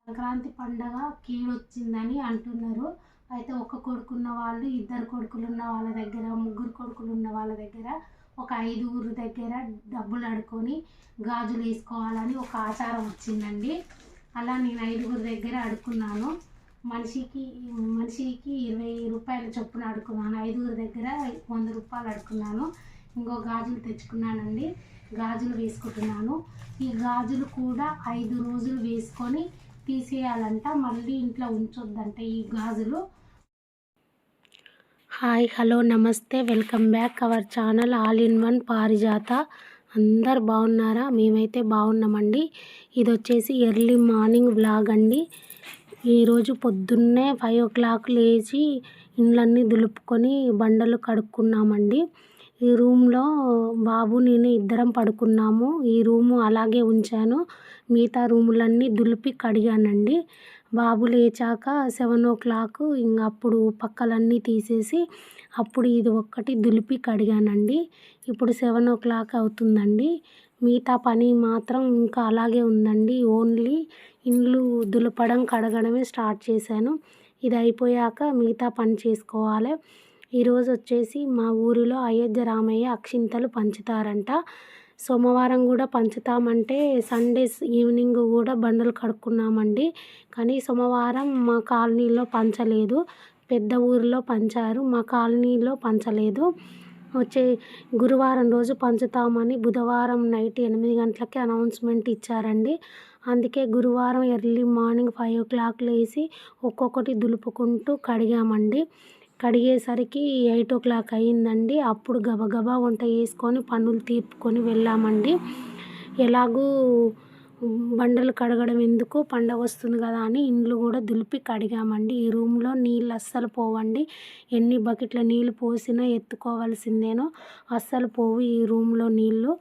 సంక్రాంతి పండగ కీడొచ్చిందని అంటున్నారు. అయితే ఒక కొడుకున్న వాళ్ళు, ఇద్దరు కొడుకులున్న వాళ్ళ దగ్గర, ముగ్గురు కొడుకులున్న వాళ్ళ దగ్గర, ఒక ఐదుగురు దగ్గర డబ్బులు అడుక్కొని గాజులు వేసుకోవాలని ఒక ఆచారం వచ్చిందండి. అలా నేను ఐదుగురు దగ్గర అడుక్కున్నాను. మనిషికి మనిషికి 20 రూపాయల చొప్పున అడుక్కున్నాను. ఐదుగురు దగ్గర 100 రూపాయలు అడుక్కున్నాను. ఇంకో గాజులు తెచ్చుకున్నానండి. గాజులు వేసుకుంటున్నాను. ఈ గాజులు కూడా 5 రోజులు వేసుకొని తీసేయాలంట. మళ్ళీ ఇంట్లో ఉంచొద్దంట ఈ గాజులు. హాయ్, హలో, నమస్తే, welcome back our channel all in one పారిజాత. అందరు బాగున్నారా? మేమైతే బాగున్నామండి. ఇది వచ్చేసి ఎర్లీ మార్నింగ్ వ్లాగ్ అండి. ఈరోజు పొద్దున్నే 5 o'clock లేచి ఇండ్లన్నీ దులుపుకొని బండలు కడుక్కున్నామండి. ఈ రూమ్లో బాబు నేను ఇద్దరం పడుకున్నాము. ఈ రూము అలాగే ఉంచాను. మిగతా రూములన్నీ దులిపి కడిగానండి. బాబు లేచాక 7 o'clock ఇంక అప్పుడు పక్కలన్నీ తీసేసి అప్పుడు ఇది ఒక్కటి దులిపి కడిగానండి. ఇప్పుడు 7 o'clock అవుతుందండి. మిగతా పని మాత్రం ఇంకా అలాగే ఉందండి. ఓన్లీ ఇండ్లు దులపడం కడగడమే స్టార్ట్ చేశాను. ఇది అయిపోయాక మిగతా పని చేసుకోవాలి. ఈరోజు వచ్చేసి మా ఊరిలో అయోధ్య రామయ్య అక్షింతలు పంచుతారంట. సోమవారం కూడా పంచుతామంటే సండేస్ ఈవినింగ్ కూడా బండలు కడుక్కున్నామండి. కానీ సోమవారం మా కాలనీలో పంచలేదు. పెద్ద ఊరిలో పంచారు, మా కాలనీలో పంచలేదు. గురువారం రోజు పంచుతామని బుధవారం నైట్ 8 గంటలకి అనౌన్స్మెంట్ ఇచ్చారండి. అందుకే గురువారం ఎర్లీ మార్నింగ్ 5 o'clock లేసి ఒక్కొక్కటి దులుపుకుంటూ కడిగామండి. కడిగేసరికి 8 o'clock అయ్యిందండి. అప్పుడు గబగబా వంట చేసుకొని పనులు తీర్పుకొని వెళ్ళామండి. ఎలాగూ బండలు కడగడం ఎందుకు, పండగ వస్తుంది కదా అని ఇండ్లు కూడా దులిపి కడిగామండి. ఈ రూమ్లో నీళ్ళు అస్సలు పోవండి. ఎన్ని బకెట్ల నీళ్ళు పోసినా ఎత్తుకోవాల్సిందేనో అస్సలు పోవు ఈ రూమ్లో నీళ్ళు.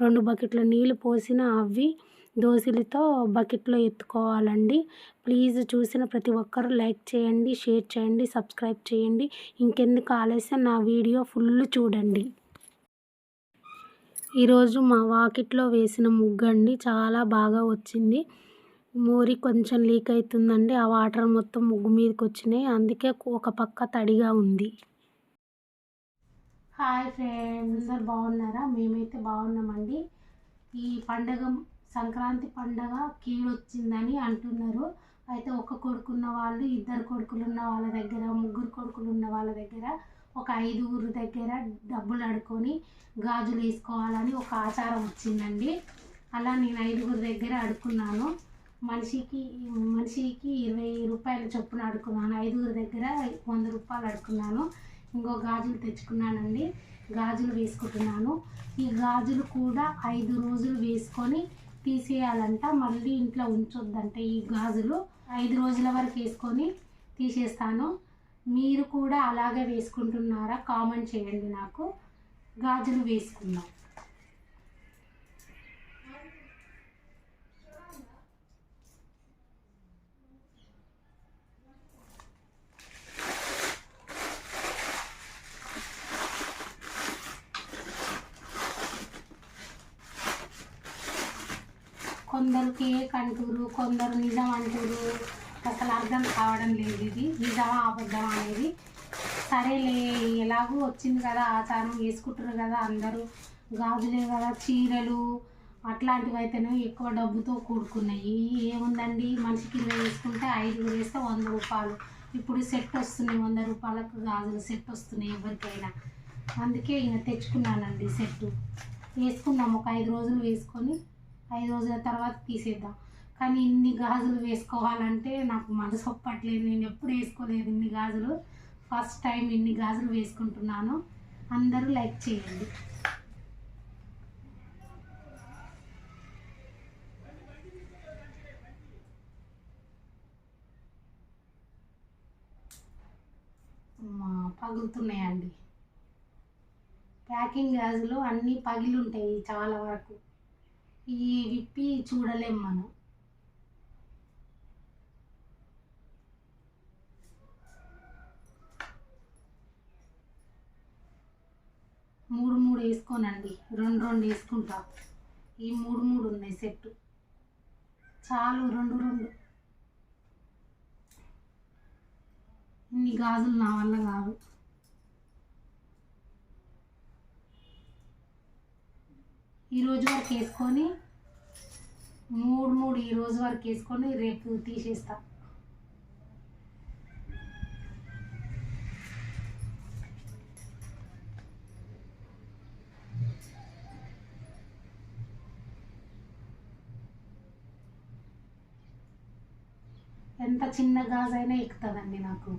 2 బకెట్ల నీళ్ళు పోసినా అవి దోశలతో బకెట్లో ఎత్తుకోవాలండి. ప్లీజ్ చూసిన ప్రతి ఒక్కరూ లైక్ చేయండి, షేర్ చేయండి, సబ్స్క్రైబ్ చేయండి. ఇంకెందుకు ఆలస్యం, నా వీడియో ఫుల్ చూడండి. ఈరోజు మా వాకిట్లో వేసిన ముగ్గండి చాలా బాగా వచ్చింది. మోరి కొంచెం లీక్ అవుతుందండి. ఆ వాటర్ మొత్తం ముగ్గు మీదకి వచ్చినాయి. అందుకే ఒక పక్క తడిగా ఉంది. హాయ్ ఫ్రెండ్స్, అందరు బాగున్నారా? మేమైతే బాగున్నామండి. ఈ పండగ సంక్రాంతి పండగ కీడొచ్చిందని అంటున్నారు. అయితే ఒక కొడుకున్న వాళ్ళు, ఇద్దరు కొడుకులున్న వాళ్ళ దగ్గర, ముగ్గురు కొడుకులున్న వాళ్ళ దగ్గర, ఒక ఐదుగురు దగ్గర డబ్బులు అడుక్కొని గాజులు వేసుకోవాలని ఒక ఆచారం వచ్చిందండి. అలా నేను ఐదుగురు దగ్గర అడుక్కున్నాను. మనిషికి 20 రూపాయల చొప్పున అడుక్కున్నాను. ఐదుగురు దగ్గర 100 రూపాయలు అడుక్కున్నాను. ఇంకో గాజులు తెచ్చుకున్నానండి. గాజులు వేసుకుంటున్నాను. ఈ గాజులు కూడా 5 రోజులు వేసుకొని తీసేయాలంట. మళ్ళీ ఇంట్లో ఉంచొద్దంట ఈ గాజులు. 5 రోజుల వరకు వేసుకొని తీసేస్తాను. మీరు కూడా అలాగే వేసుకుంటున్నారా? కామెంట్ చేయండి నాకు. గాజులు వేసుకుందాం. కొందరు కేక్ అంటారు, కొందరు నిజం అంటారు. అసలు అర్థం కావడం లేదు ఇది నిజమా అబద్ధమా అనేది. సరేలే, ఎలాగూ వచ్చింది కదా ఆచారం, వేసుకుంటారు కదా అందరూ. గాజులే కదా, చీరలు అట్లాంటివి అయితేనే ఎక్కువ డబ్బుతో కూడుకున్నాయి. ఏముందండి, మనిషికి 20 వేసుకుంటే 5 వేస్తే 100 రూపాయలు. ఇప్పుడు సెట్ వస్తున్నాయి, 100 రూపాయలకు గాజులు సెట్ వస్తున్నాయి ఎవరికైనా. అందుకే ఇంకా తెచ్చుకున్నానండి సెట్టు. వేసుకుందాం ఒక 5 రోజులు వేసుకొని 5 రోజుల తర్వాత తీసేద్దాం. కానీ ఇన్ని గాజులు వేసుకోవాలంటే నాకు మనసు ఒప్పట్లేదు. నేను ఎప్పుడు వేసుకోలేదు ఇన్ని గాజులు. ఫస్ట్ టైం ఇన్ని గాజులు వేసుకుంటున్నాను. అందరూ లైక్ చేయండి. పగులుతున్నాయండి. ప్యాకింగ్ గాజులు అన్నీ పగిలి ఉంటాయి చాలా వరకు. ఈ విప్పి చూడలేం మనం. మూడు వేసుకోనండి, 2 వేసుకుంటా. ఈ 3 ఉన్నాయి సెట్టు చాలు. 2 గాజులు నా వల్ల కాదు. ఈరోజు వరకు వేసుకొని మూడు ఈరోజు వరకు వేసుకొని రేపు తీసేస్తా. ఎంత చిన్న గాజైనా ఎక్కుతుందండి నాకు.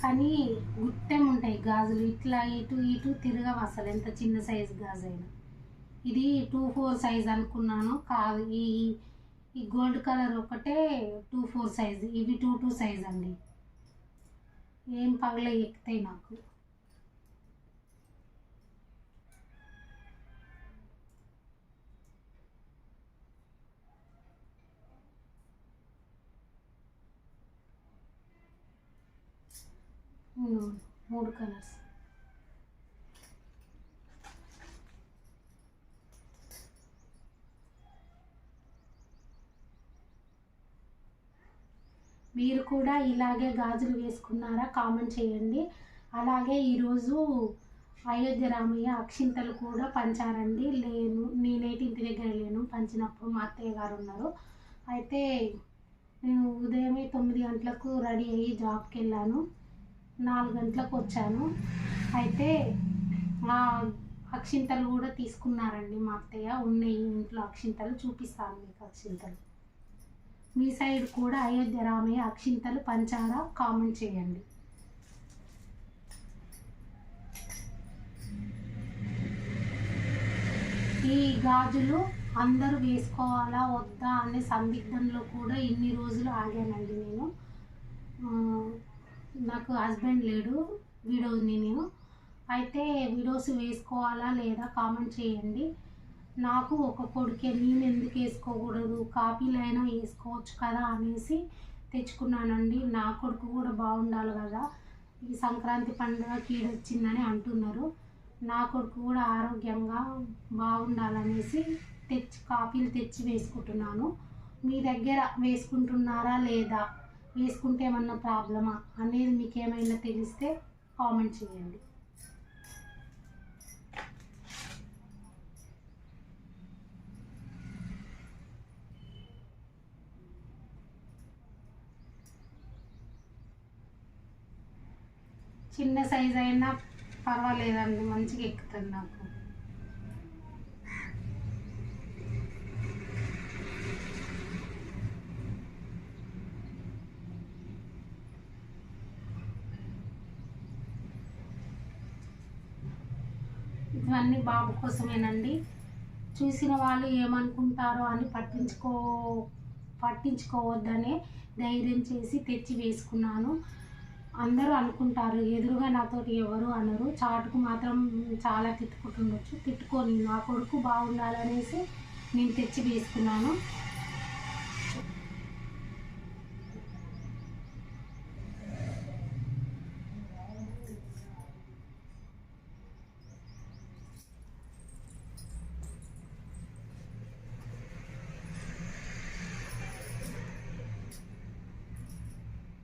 కానీ గుట్టెం ఉంటాయి గాజులు, ఇట్లా ఇటు తిరగవు అసలు, ఎంత చిన్న సైజు గాజు అయినా. ఇది 2-4 సైజ్ అనుకున్నాను, కాదు. ఈ గోల్డ్ కలర్ ఒకటే 2-4 సైజు, ఇవి 2-2 సైజ్ అండి. ఏం పగలే ఎక్కుతాయి నాకు. మూడు కలర్స్. మీరు కూడా ఇలాగే గాజులు వేసుకున్నారా? కామెంట్ చేయండి. అలాగే ఈరోజు అయోధ్య రామయ్య అక్షింతలు కూడా పంచారండి. నేనైతే ఇంటి దగ్గర లేను, పంచినప్పుడు మా అత్తయ్య గారు ఉన్నారు. అయితే నేను ఉదయమే 9 గంటలకు రెడీ అయ్యి జాబ్కి వెళ్ళాను, 4 గంటలకు వచ్చాను. అయితే ఆ అక్షింతలు కూడా తీసుకున్నారండి మా అత్తయ్య. ఉన్నాయి ఇంట్లో అక్షింతలు, చూపిస్తాను మీకు అక్షింతలు. మీ సైడ్ కూడా అయోధ్య రామయ్య అక్షింతలు పంచారా? కామెంట్ చేయండి. ఈ గాజులు అందరూ వేసుకోవాలా వద్దా అనే సందిగ్ధంలో కూడా ఇన్ని రోజులు ఆగానండి నేను. నాకు హస్బెండ్ లేడు, వీడియోని నేను. అయితే వీడియోస్ వేసుకోవాలా లేదా కామెంట్ చేయండి. నాకు ఒక కొడుకే, నేను ఎందుకు వేసుకోకూడదు, కాపీలైనా వేసుకోవచ్చు కదా అనేసి తెచ్చుకున్నానండి. నా కొడుకు కూడా బాగుండాలి కదా, ఈ సంక్రాంతి పండుగ కీడొచ్చిందని అంటున్నారు. నా కొడుకు కూడా ఆరోగ్యంగా బాగుండాలనేసి కాపీలు తెచ్చి వేసుకుంటున్నాను. మీ దగ్గర వేసుకుంటున్నారా లేదా, వేసుకుంటే ఏమన్నా ప్రాబ్లమా అనేది మీకు ఏమైనా తెలిస్తే కామెంట్ చేయండి. చిన్న సైజ్ అయినా పర్వాలేదండి, మంచిగా ఎక్కుతుంది నాకు. ఇవన్నీ బాబు కోసమేనండి. చూసిన వాళ్ళు ఏమనుకుంటారో అని పట్టించుకోవద్దనే ధైర్యం చేసి తెచ్చి వేసుకున్నాను. అందరూ అనుకుంటారు, ఎదురుగా నాతోటి ఎవరు అనరు, చాటుకు మాత్రం చాలా తిట్టుకుంటుండొచ్చు. తిట్టుకొని నా కొడుకు బాగుండాలనేసి నేను తెచ్చి వేసుకున్నాను.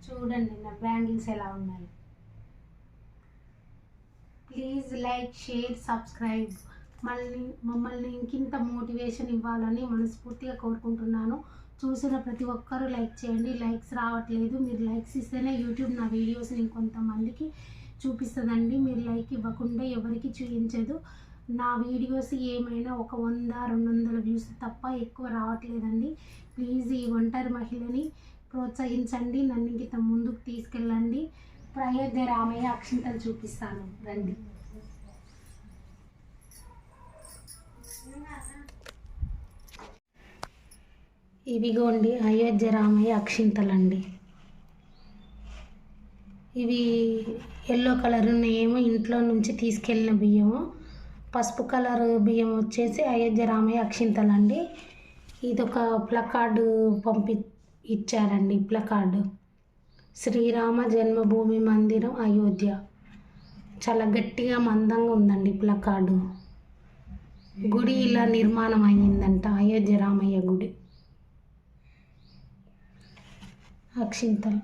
చూడండి నా బ్యాంగిల్స్ ఎలా ఉన్నాయి. Please like, share, subscribe. మమ్మల్ని ఇంకింత మోటివేషన్ ఇవ్వాలని మనస్ఫూర్తిగా కోరుకుంటున్నాను. చూసిన ప్రతి ఒక్కరూ లైక్ చేయండి. లైక్స్ రావట్లేదు, మీరు లైక్స్ ఇస్తేనే యూట్యూబ్ నా వీడియోస్ని ఇంకొంతమందికి చూపిస్తుందండి. మీరు లైక్ ఇవ్వకుండా ఎవరికి చూపించదు. నా వీడియోస్ ఏమైనా ఒక 100-200 వ్యూస్ తప్ప ఎక్కువ రావట్లేదండి. ప్లీజ్ ఈ ఒంటరి మహిళని ప్రోత్సహించండి, నన్ను ఇంత ముందుకు తీసుకెళ్ళండి. అయోధ్య రామయ్య అక్షింతలు చూపిస్తాను రండి. ఇవిగోండి అయోధ్య రామయ్య అక్షింతలండి. ఇవి ఎల్లో కలర్ ఏమో ఇంట్లో నుంచి తీసుకెళ్ళిన బియ్యము, పసుపు కలర్ బియ్యం వచ్చేసి అయోధ్య రామయ్య అక్షింతలండి. ఇదొక ప్లకార్డు ఇచ్చారండి. ప్లకార్డు శ్రీరామ జన్మభూమి మందిరం అయోధ్య, చాలా గట్టిగా మందంగా ఉందండి ప్లకార్డు. గుడి ఇలా నిర్మాణం అయ్యిందంట, అయోధ్య రామయ్య గుడి. అక్షింతలు.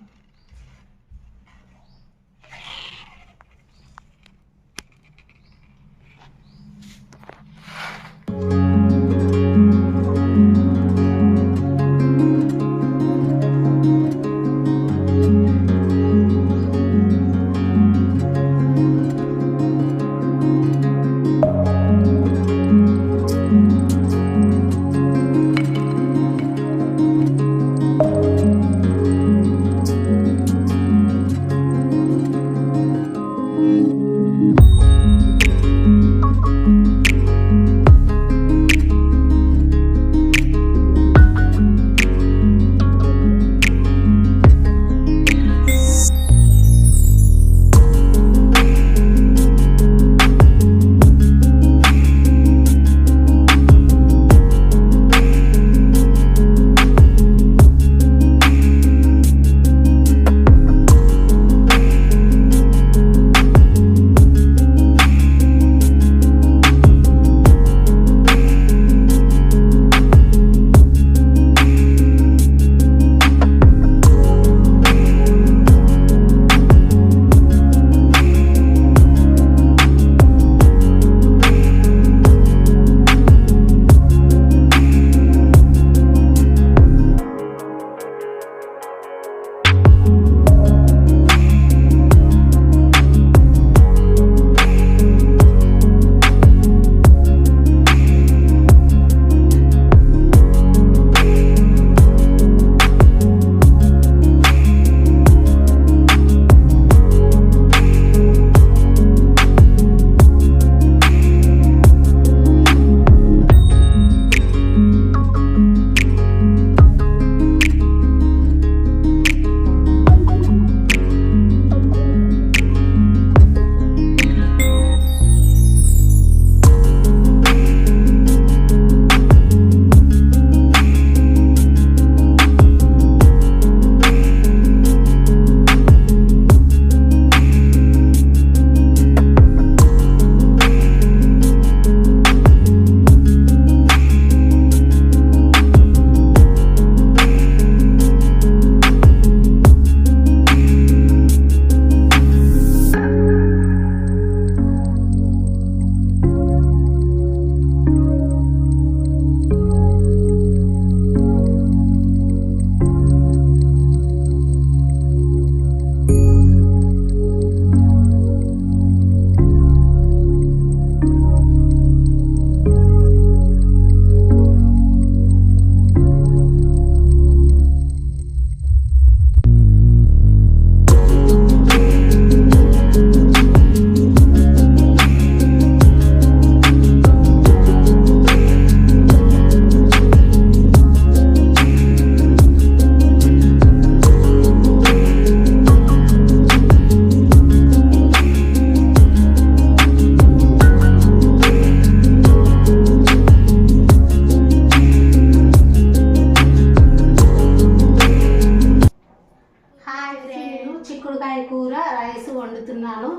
చిక్కుడుకాయ కూర రైస్ వండుతున్నాను.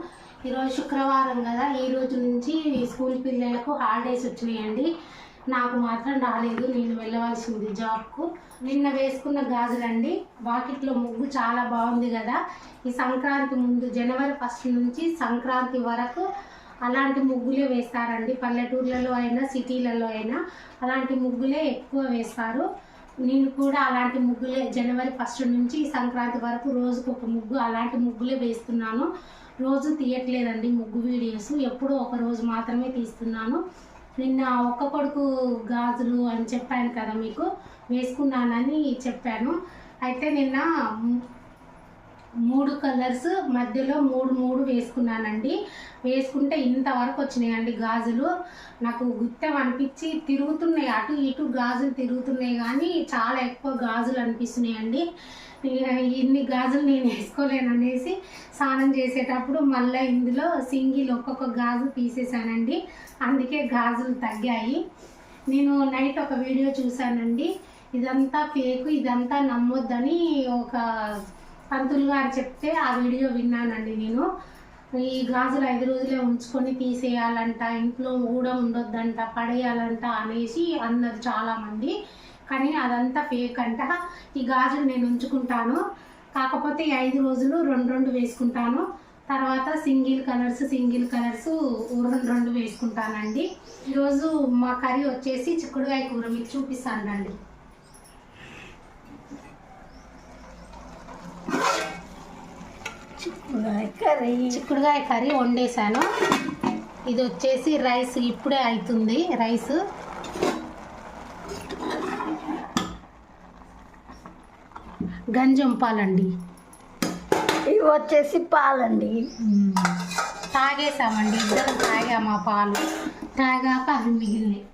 ఈరోజు శుక్రవారం కదా, ఈ రోజు నుంచి స్కూల్ పిల్లలకు హాలిడేస్ వచ్చినాయండి. నాకు మాత్రం రాలేదు, నేను వెళ్ళవలసింది జాబ్కు. నిన్న వేసుకున్న గాజులండి. వాకిట్లో ముగ్గు చాలా బాగుంది కదా. ఈ సంక్రాంతి ముందు జనవరి 1 నుంచి సంక్రాంతి వరకు అలాంటి ముగ్గులే వేస్తారండి. పల్లెటూర్లలో అయినా సిటీలలో అయినా అలాంటి ముగ్గులే ఎక్కువ వేస్తారు. నేను కూడా అలాంటి ముగ్గులే జనవరి 1 నుంచి సంక్రాంతి వరకు రోజుకొక ముగ్గు అలాంటి ముగ్గులే వేస్తున్నాను. రోజు తీయట్లేదండి ముగ్గు వీడియోస్, ఎప్పుడో ఒక రోజు మాత్రమే తీస్తున్నాను. నిన్న ఒక్క కొడుకు గాజులు అని చెప్పాను కదా, మీకు వేసుకున్నానని చెప్పాను. అయితే నిన్న 3 కలర్స్ మధ్యలో 3 వేసుకున్నానండి. వేసుకుంటే ఇంతవరకు వచ్చినాయండి గాజులు. నాకు గుత్తం అనిపించి తిరుగుతున్నాయి, అటు ఇటు గాజులు తిరుగుతున్నాయి, కానీ చాలా ఎక్కువ గాజులు అనిపిస్తున్నాయండి. ఇన్ని గాజులు నేను వేసుకోలేననేసి స్నానం చేసేటప్పుడు మళ్ళీ ఇందులో సింగిల్ ఒక్కొక్క గాజు తీసేసానండి. అందుకే గాజులు తగ్గాయి. నేను నైట్ ఒక వీడియో చూశానండి, ఇదంతా ఫేక్, ఇదంతా నమ్మొద్దని ఒక పంతులు గారు చెప్తే ఆ వీడియో విన్నానండి నేను. ఈ గాజులు 5 రోజులే ఉంచుకొని తీసేయాలంట, ఇంట్లో కూడా ఉండొద్దంట, పడేయాలంట అనేసి అన్నది చాలామంది. కానీ అదంతా ఫేక్ అంట. ఈ గాజులు నేను ఉంచుకుంటాను, కాకపోతే 5 రోజులు 2 వేసుకుంటాను. తర్వాత సింగిల్ కలర్స్ 2 వేసుకుంటానండి. ఈరోజు మా కర్రీ వచ్చేసి చిక్కుడుకాయ కూర, మీకు చూపిస్తాను రండి. చిక్కుడుకాయ కర్రీ వండేసాను. ఇది వచ్చేసి రైస్, ఇప్పుడే అవుతుంది రైస్. గంజం పాలండి, ఇవి వచ్చేసి పాలండి. తాగేసామండి, ఇద్దరం తాగాము. ఆ పాలు తాగాక అవి మిగిలినాయి.